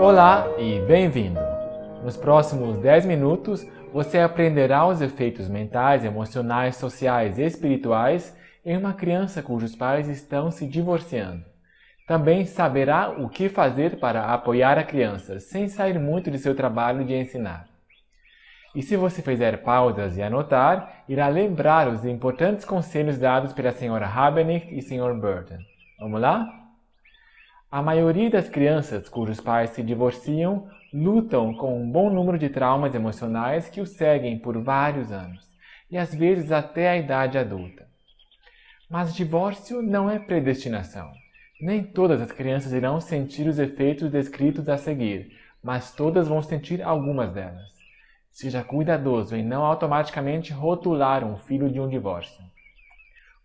Olá e bem-vindo! Nos próximos 10 minutos, você aprenderá os efeitos mentais, emocionais, sociais e espirituais em uma criança cujos pais estão se divorciando. Também saberá o que fazer para apoiar a criança, sem sair muito de seu trabalho de ensinar. E se você fizer pausas e anotar, irá lembrar os importantes conselhos dados pela Sra. Habenecht e Sr. Burton. Vamos lá? A maioria das crianças cujos pais se divorciam lutam com um bom número de traumas emocionais que os seguem por vários anos, e às vezes até a idade adulta. Mas divórcio não é predestinação. Nem todas as crianças irão sentir os efeitos descritos a seguir, mas todas vão sentir algumas delas. Seja cuidadoso em não automaticamente rotular um filho de um divórcio.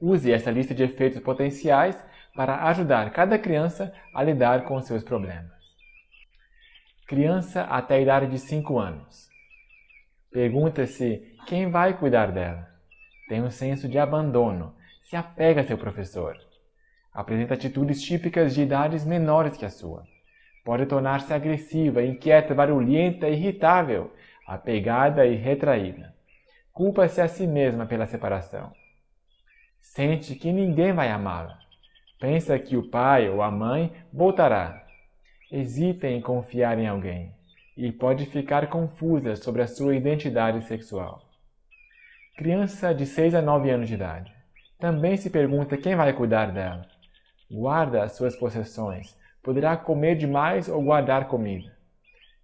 Use essa lista de efeitos potenciais para ajudar cada criança a lidar com seus problemas. Criança até a idade de 5 anos. Pergunta-se quem vai cuidar dela. Tem um senso de abandono, se apega a seu professor. Apresenta atitudes típicas de idades menores que a sua. Pode tornar-se agressiva, inquieta, barulhenta, irritável, apegada e retraída. Culpa-se a si mesma pela separação. Sente que ninguém vai amá-la. Pensa que o pai ou a mãe voltará. Hesita em confiar em alguém e pode ficar confusa sobre a sua identidade sexual. Criança de 6 a 9 anos de idade. Também se pergunta quem vai cuidar dela. Guarda as suas possessões. Poderá comer demais ou guardar comida.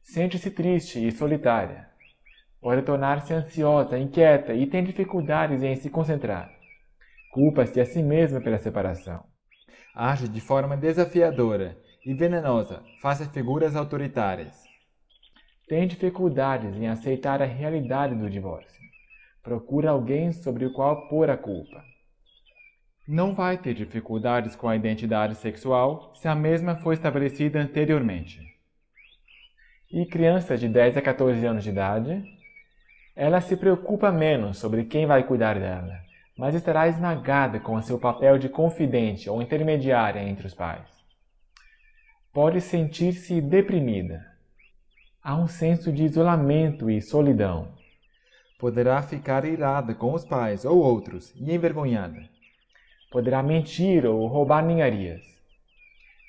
Sente-se triste e solitária. Pode tornar-se ansiosa, inquieta e tem dificuldades em se concentrar. Culpa-se a si mesma pela separação. Age de forma desafiadora e venenosa face a figuras autoritárias. Tem dificuldades em aceitar a realidade do divórcio. Procura alguém sobre o qual pôr a culpa. Não vai ter dificuldades com a identidade sexual se a mesma foi estabelecida anteriormente. E criança de 10 a 14 anos de idade? Ela se preocupa menos sobre quem vai cuidar dela, mas estará esmagada com seu papel de confidente ou intermediária entre os pais. Pode sentir-se deprimida. Há um senso de isolamento e solidão. Poderá ficar irada com os pais ou outros e envergonhada. Poderá mentir ou roubar ninharias.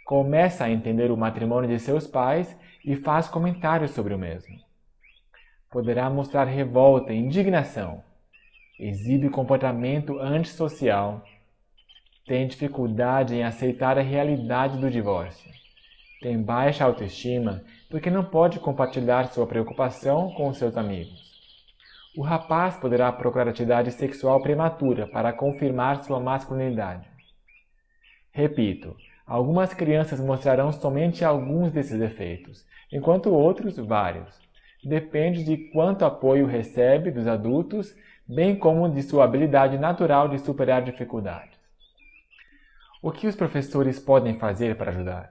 Começa a entender o matrimônio de seus pais e faz comentários sobre o mesmo. Poderá mostrar revolta e indignação. Exibe comportamento antissocial. Tem dificuldade em aceitar a realidade do divórcio. Tem baixa autoestima porque não pode compartilhar sua preocupação com seus amigos. O rapaz poderá procurar atividade sexual prematura para confirmar sua masculinidade. Repito, algumas crianças mostrarão somente alguns desses efeitos, enquanto outros, vários. Depende de quanto apoio recebe dos adultos, bem como de sua habilidade natural de superar dificuldades. O que os professores podem fazer para ajudar?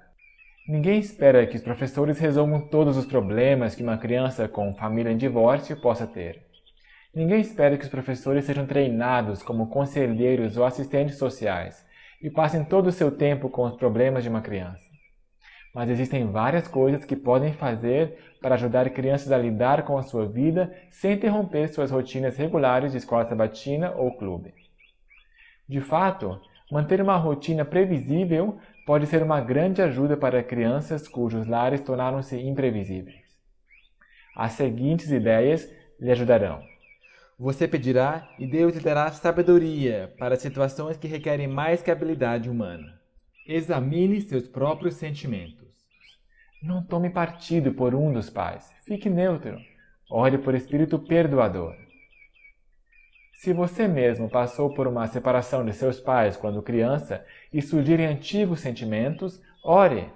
Ninguém espera que os professores resolvam todos os problemas que uma criança com família em divórcio possa ter. Ninguém espera que os professores sejam treinados como conselheiros ou assistentes sociais e passem todo o seu tempo com os problemas de uma criança. Mas existem várias coisas que podem fazer para ajudar crianças a lidar com a sua vida sem interromper suas rotinas regulares de escola sabatina ou clube. De fato, manter uma rotina previsível pode ser uma grande ajuda para crianças cujos lares tornaram-se imprevisíveis. As seguintes ideias lhe ajudarão. Você pedirá e Deus lhe dará sabedoria para situações que requerem mais que habilidade humana. Examine seus próprios sentimentos. Não tome partido por um dos pais. Fique neutro. Ore por espírito perdoador. Se você mesmo passou por uma separação de seus pais quando criança e surgirem antigos sentimentos, ore.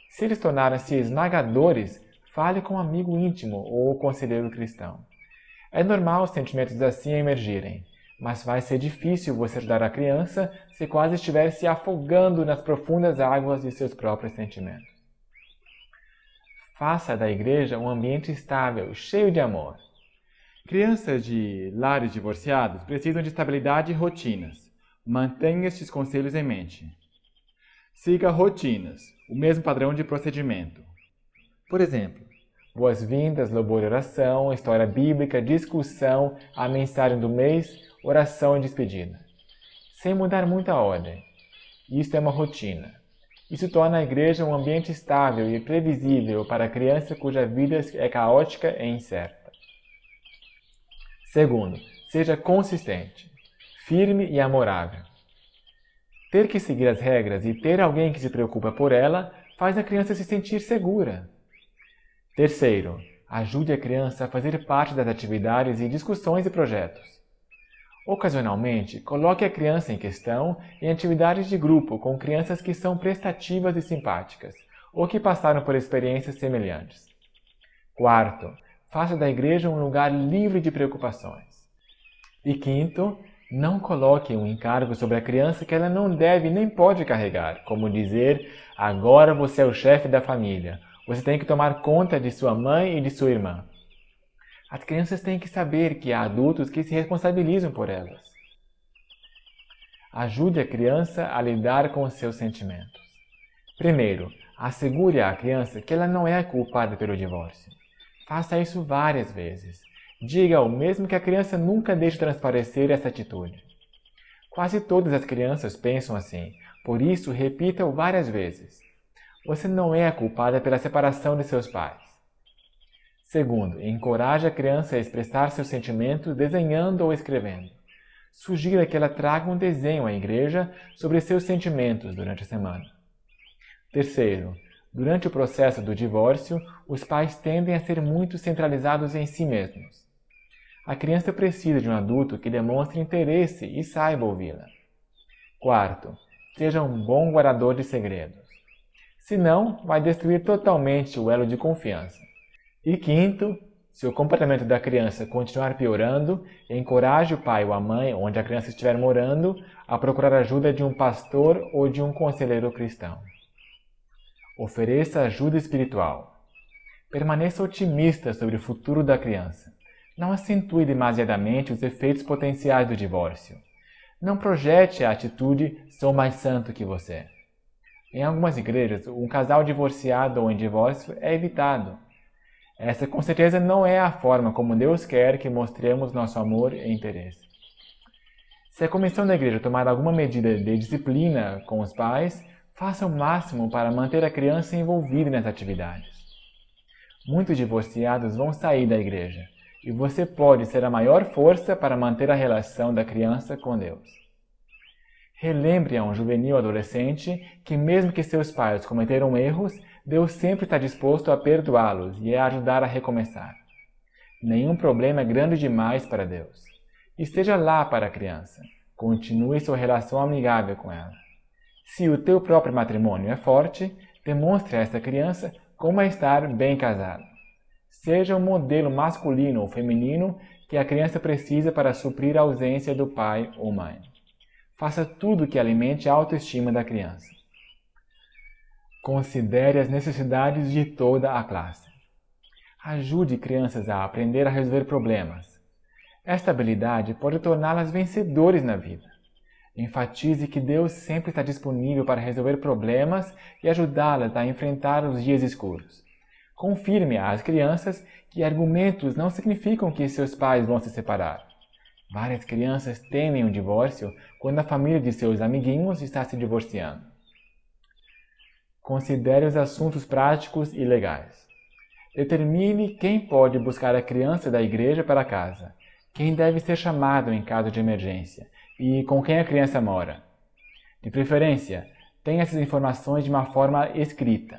Se eles tornarem-se esmagadores, fale com um amigo íntimo ou conselheiro cristão. É normal os sentimentos assim emergirem, mas vai ser difícil você ajudar a criança se quase estiver se afogando nas profundas águas de seus próprios sentimentos. Faça da igreja um ambiente estável, cheio de amor. Crianças de lares divorciados precisam de estabilidade e rotinas. Mantenha estes conselhos em mente. Siga rotinas, o mesmo padrão de procedimento. Por exemplo, boas-vindas, louvor e oração, história bíblica, discussão, a mensagem do mês, oração e despedida. Sem mudar muito a ordem. Isto é uma rotina. Isso torna a igreja um ambiente estável e previsível para a criança cuja vida é caótica e incerta. Segundo, seja consistente, firme e amorável. Ter que seguir as regras e ter alguém que se preocupa por ela faz a criança se sentir segura. Terceiro, ajude a criança a fazer parte das atividades e discussões e projetos. Ocasionalmente, coloque a criança em questão em atividades de grupo com crianças que são prestativas e simpáticas, ou que passaram por experiências semelhantes. Quarto, faça da igreja um lugar livre de preocupações. E quinto, não coloque um encargo sobre a criança que ela não deve nem pode carregar, como dizer, agora você é o chefe da família, você tem que tomar conta de sua mãe e de sua irmã. As crianças têm que saber que há adultos que se responsabilizam por elas. Ajude a criança a lidar com os seus sentimentos. Primeiro, assegure à criança que ela não é culpada pelo divórcio. Faça isso várias vezes. Diga-o mesmo que a criança nunca deixe transparecer essa atitude. Quase todas as crianças pensam assim, por isso repita-o várias vezes. Você não é a culpada pela separação de seus pais. Segundo, encoraje a criança a expressar seus sentimentos desenhando ou escrevendo. Sugira que ela traga um desenho à igreja sobre seus sentimentos durante a semana. Terceiro, durante o processo do divórcio, os pais tendem a ser muito centralizados em si mesmos. A criança precisa de um adulto que demonstre interesse e saiba ouvi-la. Quarto, seja um bom guardador de segredos. Senão, vai destruir totalmente o elo de confiança. E quinto, se o comportamento da criança continuar piorando, encoraje o pai ou a mãe, onde a criança estiver morando, a procurar a ajuda de um pastor ou de um conselheiro cristão. Ofereça ajuda espiritual. Permaneça otimista sobre o futuro da criança. Não acentue demasiadamente os efeitos potenciais do divórcio. Não projete a atitude "sou mais santo que você". Em algumas igrejas, um casal divorciado ou em divórcio é evitado. Essa com certeza não é a forma como Deus quer que mostremos nosso amor e interesse. Se a comissão da igreja tomar alguma medida de disciplina com os pais, faça o máximo para manter a criança envolvida nas atividades. Muitos divorciados vão sair da igreja, e você pode ser a maior força para manter a relação da criança com Deus. Relembre a um juvenil adolescente que mesmo que seus pais cometeram erros, Deus sempre está disposto a perdoá-los e a ajudar a recomeçar. Nenhum problema é grande demais para Deus. Esteja lá para a criança. Continue sua relação amigável com ela. Se o teu próprio matrimônio é forte, demonstre a essa criança como é estar bem casado. Seja o modelo masculino ou feminino que a criança precisa para suprir a ausência do pai ou mãe. Faça tudo que alimente a autoestima da criança. Considere as necessidades de toda a classe. Ajude crianças a aprender a resolver problemas. Esta habilidade pode torná-las vencedores na vida. Enfatize que Deus sempre está disponível para resolver problemas e ajudá-las a enfrentar os dias escuros. Confirme às crianças que argumentos não significam que seus pais vão se separar. Várias crianças temem um divórcio quando a família de seus amiguinhos está se divorciando. Considere os assuntos práticos e legais. Determine quem pode buscar a criança da igreja para casa, quem deve ser chamado em caso de emergência e com quem a criança mora. De preferência, tenha essas informações de uma forma escrita.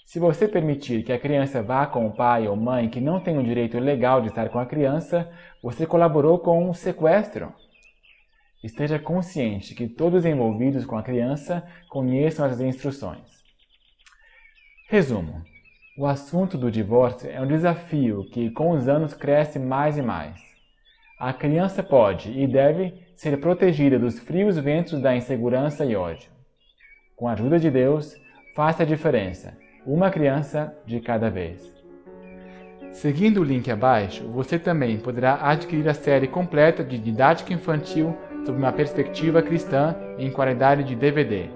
Se você permitir que a criança vá com o pai ou mãe que não tem o direito legal de estar com a criança, você colaborou com um sequestro. Esteja consciente que todos os envolvidos com a criança conheçam as instruções. Resumo. O assunto do divórcio é um desafio que, com os anos, cresce mais e mais. A criança pode e deve ser protegida dos frios ventos da insegurança e ódio. Com a ajuda de Deus, faça a diferença, uma criança de cada vez. Seguindo o link abaixo, você também poderá adquirir a série completa de didática infantil sob uma perspectiva cristã em qualidade de DVD.